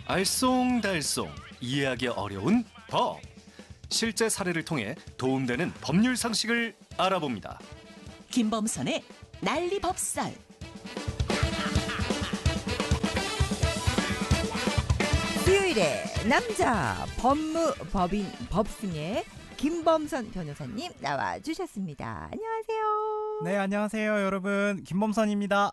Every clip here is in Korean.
알쏭달쏭 이해하기 어려운 법. 실제 사례를 통해 도움되는 법률 상식을 알아봅니다. 김범선의 난리법살. 수요일에 남자 법무법인 법승의 김범선 변호사님 나와주셨습니다. 안녕하세요. 네, 안녕하세요 여러분. 김범선입니다.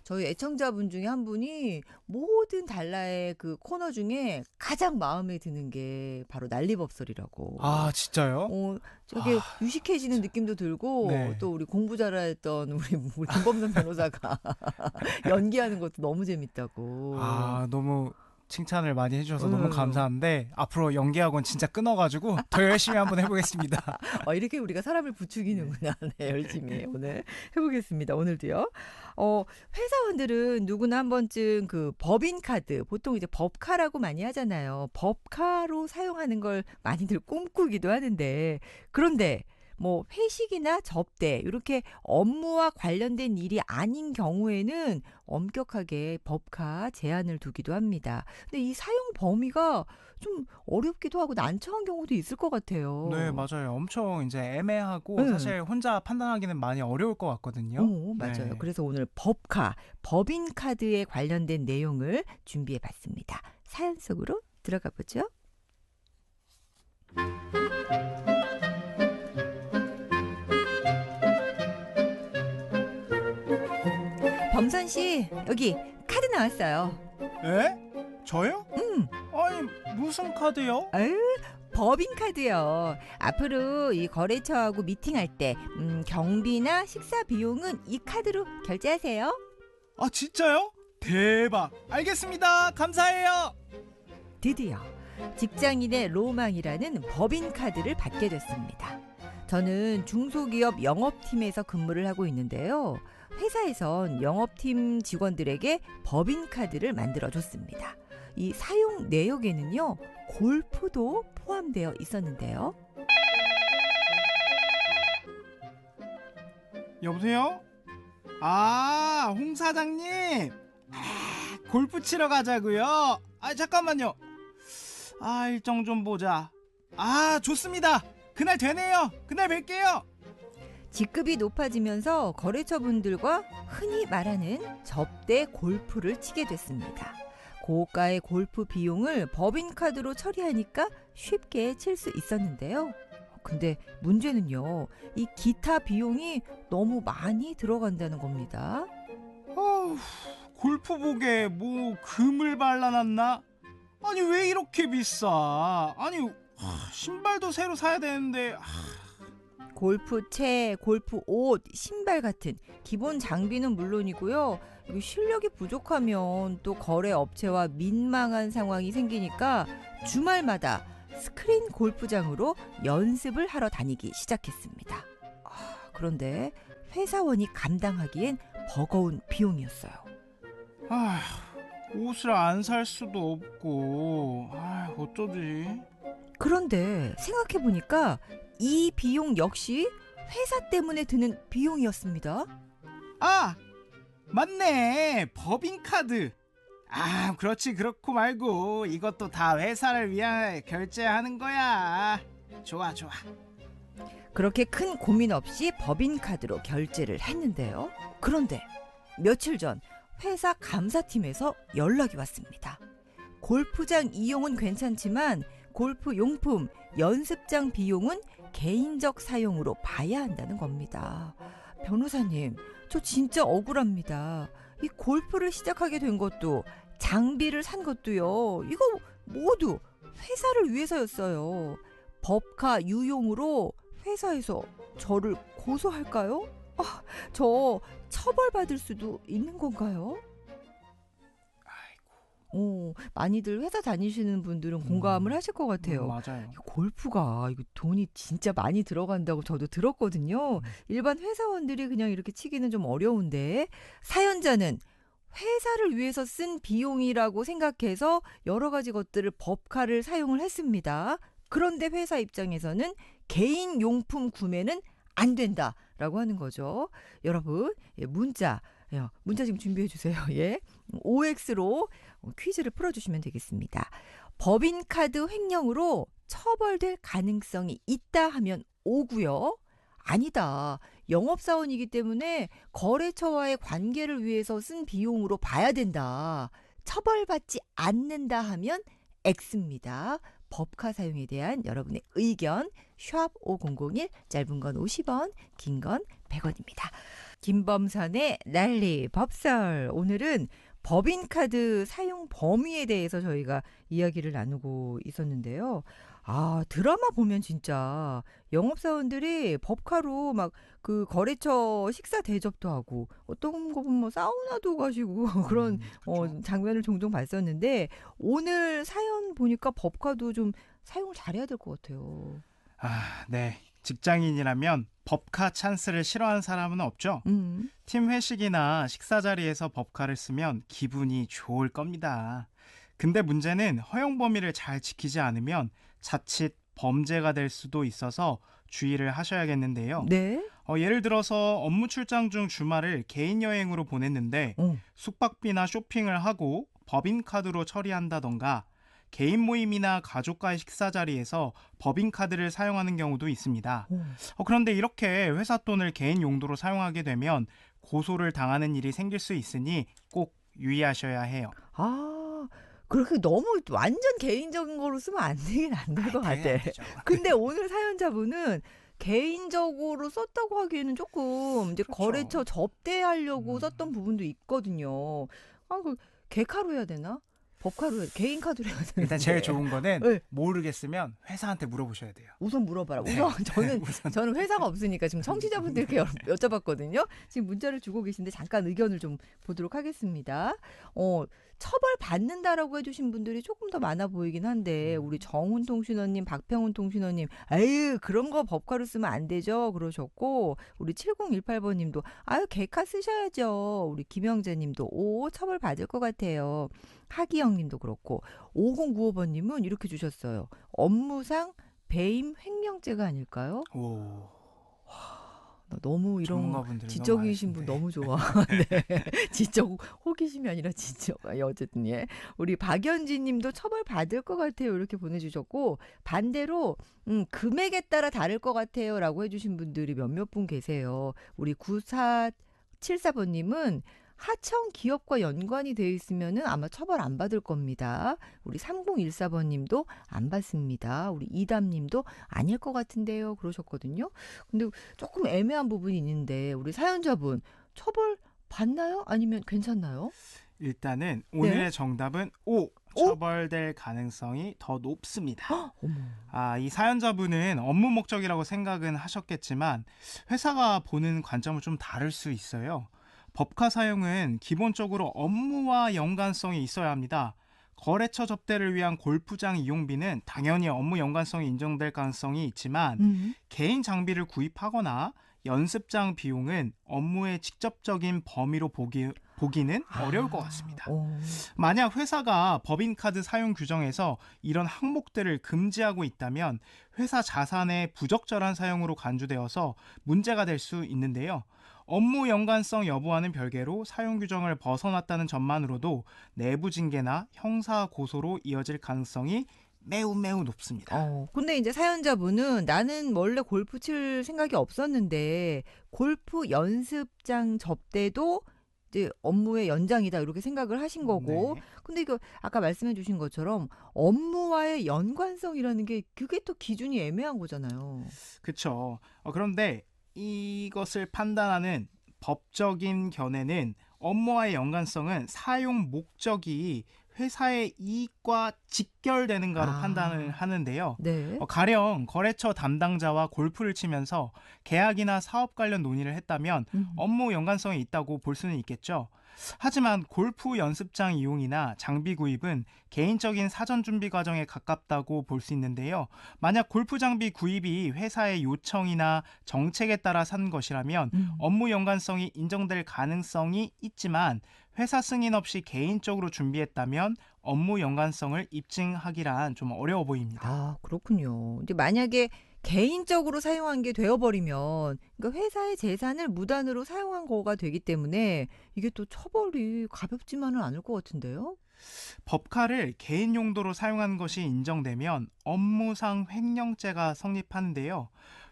저희 애청자분 중에 한 분이 모든 달라의 그 코너 중에 가장 마음에 드는 게 바로 난리법설이라고. 아, 진짜요? 저게 유식해지는 느낌도 들고, 네. 또 우리 공부 잘했던 우리 김범선 변호사가 연기하는 것도 너무 재밌다고. 아, 너무 칭찬을 많이 해주셔서 너무 감사한데 앞으로 연기학원 진짜 끊어가지고 더 열심히 한번 해보겠습니다. 이렇게 우리가 사람을 부추기는구나. 네, 열심히 오늘 해보겠습니다. 오늘도요. 회사원들은 누구나 한 번쯤 그 법인카드, 보통 이제 법카라고 많이 하잖아요. 법카로 사용하는 걸 많이들 꿈꾸기도 하는데, 그런데 뭐 회식이나 접대 이렇게 업무와 관련된 일이 아닌 경우에는 엄격하게 법카 제한을 두기도 합니다. 근데 이 사용 범위가 좀 어렵기도 하고 난처한 경우도 있을 것 같아요. 네, 맞아요. 엄청 이제 애매하고 사실 혼자 판단하기는 많이 어려울 것 같거든요. 맞아요. 네. 그래서 오늘 법카, 법인카드에 관련된 내용을 준비해봤습니다. 사연 속으로 들어가 보죠. 범선 씨, 여기 카드 나왔어요. 에? 저요? 아니, 무슨 카드요? 아유, 법인카드요. 앞으로 이 거래처하고 미팅할 때 경비나 식사 비용은 이 카드로 결제하세요. 아, 진짜요? 대박. 알겠습니다. 감사해요. 드디어 직장인의 로망이라는 법인카드를 받게 됐습니다. 저는 중소기업 영업팀에서 근무를 하고 있는데요. 회사에선 영업팀 직원들에게 법인카드를 만들어줬습니다. 이 사용 내역에는요, 골프도 포함되어 있었는데요. 여보세요? 아, 홍 사장님. 골프 치러 가자고요. 아, 잠깐만요. 아, 일정 좀 보자. 아, 좋습니다. 그날 되네요. 그날 뵐게요. 직급이 높아지면서 거래처분들과 흔히 말하는 접대 골프를 치게 됐습니다. 고가의 골프 비용을 법인카드로 처리하니까 쉽게 칠 수 있었는데요. 근데 문제는요, 이 기타 비용이 너무 많이 들어간다는 겁니다. 골프복에 뭐 금을 발라놨나? 아니, 왜 이렇게 비싸? 아니, 신발도 새로 사야 되는데. 골프채, 골프 옷, 신발 같은 기본 장비는 물론이고요. 실력이 부족하면 또 거래 업체와 민망한 상황이 생기니까 주말마다 스크린 골프장으로 연습을 하러 다니기 시작했습니다. 그런데 회사원이 감당하기엔 버거운 비용이었어요. 옷을 안 살 수도 없고, 어쩌지? 그런데 생각해보니까 이 비용 역시 회사 때문에 드는 비용이었습니다. 아, 맞네. 법인카드. 아, 그렇지. 그렇고 말고 이것도 다 회사를 위해 결제하는 거야. 좋아. 그렇게 큰 고민 없이 법인카드로 결제를 했는데요. 그런데 며칠 전 회사 감사팀에서 연락이 왔습니다. 골프장 이용은 괜찮지만 골프 용품, 연습장 비용은 개인적 사용으로 봐야 한다는 겁니다. 변호사님, 저 진짜 억울합니다. 이 골프를 시작하게 된 것도, 장비를 산 것도요, 이거 모두 회사를 위해서였어요. 법카 유용으로 회사에서 저를 고소할까요? 저 처벌받을 수도 있는 건가요? 많이들 회사 다니시는 분들은 공감을 하실 것 같아요. 맞아요. 골프가 이거 돈이 진짜 많이 들어간다고 저도 들었거든요. 일반 회사원들이 그냥 이렇게 치기는 좀 어려운데, 사연자는 회사를 위해서 쓴 비용이라고 생각해서 여러 가지 것들을 법카를 사용을 했습니다. 그런데 회사 입장에서는 개인 용품 구매는 안 된다라고 하는 거죠. 여러분, 예, 문자 지금 준비해 주세요. 예. OX로 퀴즈를 풀어주시면 되겠습니다. 법인카드 횡령으로 처벌될 가능성이 있다 하면 O고요. 아니다. 영업사원이기 때문에 거래처와의 관계를 위해서 쓴 비용으로 봐야 된다. 처벌받지 않는다 하면 X입니다. 법카 사용에 대한 여러분의 의견 샵 5001 짧은 건 50원 긴 건 100원입니다. 김범선의 난리 법설. 오늘은 법인카드 사용 범위에 대해서 저희가 이야기를 나누고 있었는데요. 아, 드라마 보면 진짜 영업사원들이 법카로 막 그 거래처 식사 대접도 하고 어떤 거 보면 뭐 사우나도 가시고 그런 그렇죠. 장면을 종종 봤었는데 오늘 사연 보니까 법카도 좀 사용을 잘해야 될 것 같아요. 네. 직장인이라면 법카 찬스를 싫어하는 사람은 없죠. 팀 회식이나 식사 자리에서 법카를 쓰면 기분이 좋을 겁니다. 근데 문제는 허용 범위를 잘 지키지 않으면 자칫 범죄가 될 수도 있어서 주의를 하셔야겠는데요. 네. 예를 들어서 업무 출장 중 주말을 개인 여행으로 보냈는데 숙박비나 쇼핑을 하고 법인카드로 처리한다던가 개인 모임이나 가족과의 식사 자리에서 법인카드를 사용하는 경우도 있습니다. 그런데 이렇게 회사 돈을 개인 용도로 사용하게 되면 고소를 당하는 일이 생길 수 있으니 꼭 유의하셔야 해요. 아, 그렇게 너무 완전 개인적인 거로 쓰면 안 되긴 안 될 것 같아. 근데 오늘 사연자분은 개인적으로 썼다고 하기에는 조금 이제 그렇죠. 거래처 접대하려고 썼던 부분도 있거든요. 아, 그 개카로 해야 되나? 법카로 해야 개인 카드로 해야 되나? 일단 제일 좋은 거는 네. 모르겠으면 회사한테 물어보셔야 돼요. 우선 물어봐라. 네. 우선 저는 회사가 없으니까 지금 청취자분들께 여쭤봤거든요. 지금 문자를 주고 계신데 잠깐 의견을 좀 보도록 하겠습니다. 처벌 받는다라고 해주신 분들이 조금 더 많아 보이긴 한데 우리 정훈 통신원님, 박평훈 통신원님, 에이 그런 거 법카로 쓰면 안 되죠 그러셨고 우리 7018번님도 아유 개카 쓰셔야죠. 우리 김영재님도 오 처벌 받을 것 같아요. 하기영님도 그렇고 5095번님은 이렇게 주셨어요. 업무상 배임 횡령죄가 아닐까요? 오, 나 너무 이런 전문가분들이 지적이신 분 너무 너무 좋아. 네. 지적 호기심이 아니라 지적. 어쨌든 예. 우리 박연지 님도 처벌 받을 것 같아요. 이렇게 보내주셨고 반대로 금액에 따라 다를 것 같아요라고 해주신 분들이 몇몇 분 계세요. 우리 9474번님은 하청 기업과 연관이 되어 있으면은 아마 처벌 안 받을 겁니다. 우리 3014번님도 안 받습니다. 우리 이담님도 아닐 것 같은데요. 그러셨거든요. 근데 조금 애매한 부분이 있는데 우리 사연자분 처벌 받나요? 아니면 괜찮나요? 일단은 오늘의 정답은 O. 처벌될 가능성이 더 높습니다. 이 사연자분은 업무 목적이라고 생각은 하셨겠지만 회사가 보는 관점은 좀 다를 수 있어요. 법카 사용은 기본적으로 업무와 연관성이 있어야 합니다. 거래처 접대를 위한 골프장 이용비는 당연히 업무 연관성이 인정될 가능성이 있지만 개인 장비를 구입하거나 연습장 비용은 업무의 직접적인 범위로 보기는 어려울 것 같습니다. 만약 회사가 법인카드 사용 규정에서 이런 항목들을 금지하고 있다면 회사 자산의 부적절한 사용으로 간주되어서 문제가 될 수 있는데요. 업무 연관성 여부와는 별개로 사용 규정을 벗어났다는 점만으로도 내부 징계나 형사 고소로 이어질 가능성이 매우 높습니다. 근데 이제 사연자분은 나는 원래 골프 칠 생각이 없었는데 골프 연습장 접대도 이제 업무의 연장이다 이렇게 생각을 하신 거고 네. 근데 이거 아까 말씀해 주신 것처럼 업무와의 연관성이라는 게 그게 또 기준이 애매한 거잖아요. 그렇죠. 그런데 이것을 판단하는 법적인 견해는 업무와의 연관성은 사용 목적이 회사의 이익과 직결되는가로 판단을 하는데요. 네. 가령 거래처 담당자와 골프를 치면서 계약이나 사업 관련 논의를 했다면 업무 연관성이 있다고 볼 수는 있겠죠. 하지만 골프 연습장 이용이나 장비 구입은 개인적인 사전 준비 과정에 가깝다고 볼 수 있는데요. 만약 골프 장비 구입이 회사의 요청이나 정책에 따라 산 것이라면 업무 연관성이 인정될 가능성이 있지만 회사 승인 없이 개인적으로 준비했다면 업무 연관성을 입증하기란 좀 어려워 보입니다. 그렇군요. 근데 만약에 개인적으로 사용한 게 되어버리면 그러니까 회사의 재산을 무단으로 사용한 거가 되기 때문에 이게 또 처벌이 가볍지만은 않을 것 같은데요. 법카를 개인 용도로 사용한 것이 인정되면 업무상 횡령죄가 성립하는데요.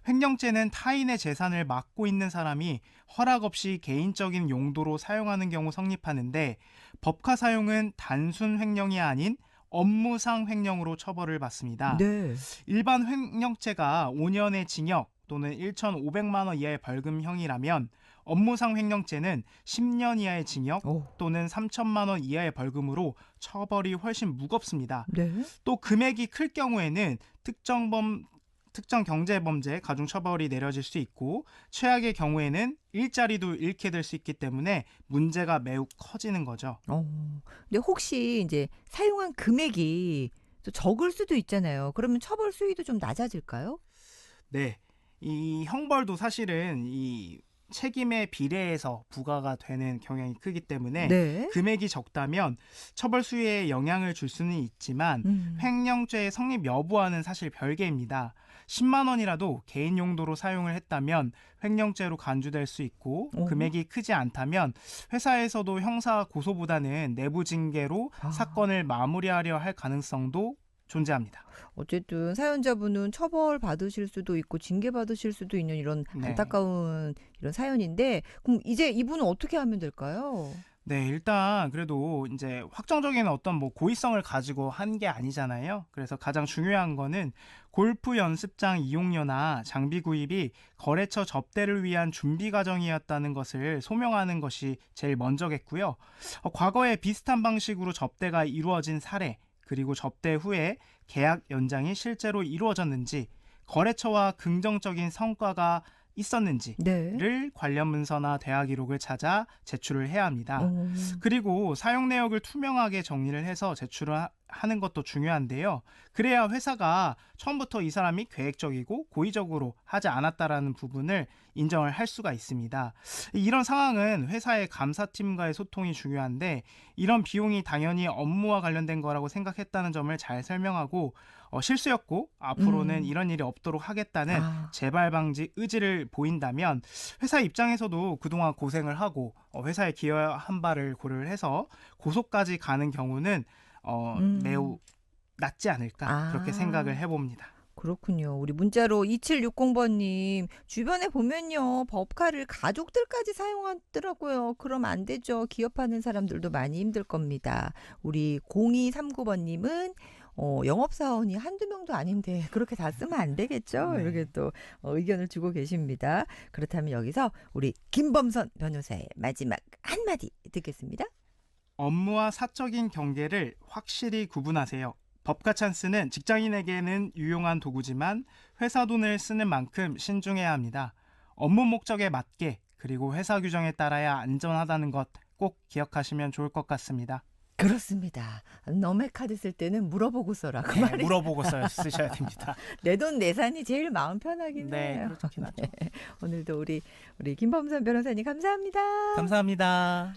횡령죄는 타인의 재산을 막고 있는 사람이 허락 없이 개인적인 용도로 사용하는 경우 성립하는데 법카 사용은 단순 횡령이 아닌 업무상 횡령으로 처벌을 받습니다. 네. 일반 횡령죄가 5년의 징역 또는 1,500만 원 이하의 벌금형이라면 업무상 횡령죄는 10년 이하의 징역 오. 또는 3천만 원 이하의 벌금으로 처벌이 훨씬 무겁습니다. 네. 또 금액이 클 경우에는 특정 경제범죄 가중처벌이 내려질 수 있고 최악의 경우에는 일자리도 잃게 될 수 있기 때문에 문제가 매우 커지는 거죠. 근데 혹시 이제 사용한 금액이 또 적을 수도 있잖아요. 그러면 처벌 수위도 좀 낮아질까요? 네, 이 형벌도 사실은 이 책임에 비례해서 부과가 되는 경향이 크기 때문에 네. 금액이 적다면 처벌 수위에 영향을 줄 수는 있지만 횡령죄의 성립 여부와는 사실 별개입니다. 10만 원이라도 개인 용도로 사용을 했다면 횡령죄로 간주될 수 있고 금액이 크지 않다면 회사에서도 형사 고소보다는 내부 징계로 사건을 마무리하려 할 가능성도 존재합니다. 어쨌든 사연자분은 처벌 받으실 수도 있고 징계 받으실 수도 있는 이런 네. 안타까운 이런 사연인데 그럼 이제 이분은 어떻게 하면 될까요? 네, 일단 그래도 이제 확정적인 어떤 뭐 고의성을 가지고 한 게 아니잖아요. 그래서 가장 중요한 거는 골프 연습장 이용료나 장비 구입이 거래처 접대를 위한 준비 과정이었다는 것을 소명하는 것이 제일 먼저겠고요. 과거에 비슷한 방식으로 접대가 이루어진 사례, 그리고 접대 후에 계약 연장이 실제로 이루어졌는지, 거래처와 긍정적인 성과가 있었는지를 네. 관련 문서나 대화 기록을 찾아 제출을 해야 합니다. 그리고 사용 내역을 투명하게 정리를 해서 제출을 하는 것도 중요한데요. 그래야 회사가 처음부터 이 사람이 계획적이고 고의적으로 하지 않았다라는 부분을 인정을 할 수가 있습니다. 이런 상황은 회사의 감사팀과의 소통이 중요한데 이런 비용이 당연히 업무와 관련된 거라고 생각했다는 점을 잘 설명하고 실수였고 앞으로는 이런 일이 없도록 하겠다는 재발 방지 의지를 보인다면 회사 입장에서도 그동안 고생을 하고 회사에 기여한 바를 고려를 해서 고소까지 가는 경우는 매우 낮지 않을까 그렇게 생각을 해봅니다. 그렇군요. 우리 문자로 2760번님 주변에 보면요. 법카를 가족들까지 사용하더라고요. 그럼 안 되죠. 기업하는 사람들도 많이 힘들 겁니다. 우리 0239번님은 영업사원이 한두 명도 아닌데 그렇게 다 쓰면 안 되겠죠? 네. 이렇게 또 의견을 주고 계십니다. 그렇다면 여기서 우리 김범선 변호사의 마지막 한마디 듣겠습니다. 업무와 사적인 경계를 확실히 구분하세요. 법카 찬스는 직장인에게는 유용한 도구지만 회사 돈을 쓰는 만큼 신중해야 합니다. 업무 목적에 맞게 그리고 회사 규정에 따라야 안전하다는 것 꼭 기억하시면 좋을 것 같습니다. 그렇습니다. 너의 카드 쓸 때는 물어보고 써라. 그 말이 물어보고 쓰셔야 됩니다. 내 돈 내산이 제일 마음 편하긴 네, 해요. 그렇긴 하죠. 오늘도 우리 김범선 변호사님 감사합니다. 감사합니다.